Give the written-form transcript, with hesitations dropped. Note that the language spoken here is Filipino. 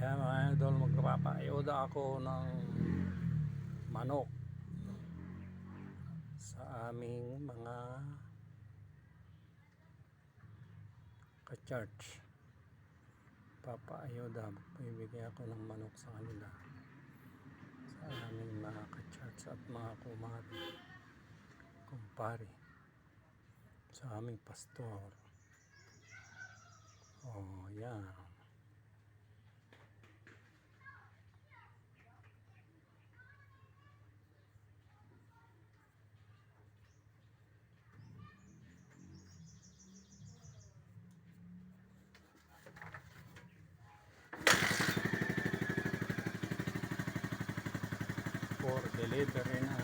Ayan mga idol, magpapaayuda ako ng manok sa aming mga ka-church. Papaayuda, bibigyan ako ng manok sa kanila, sa aming mga ka-church at mga kumari, kumpare, sa aming pastor. Oh, yan. For delivery na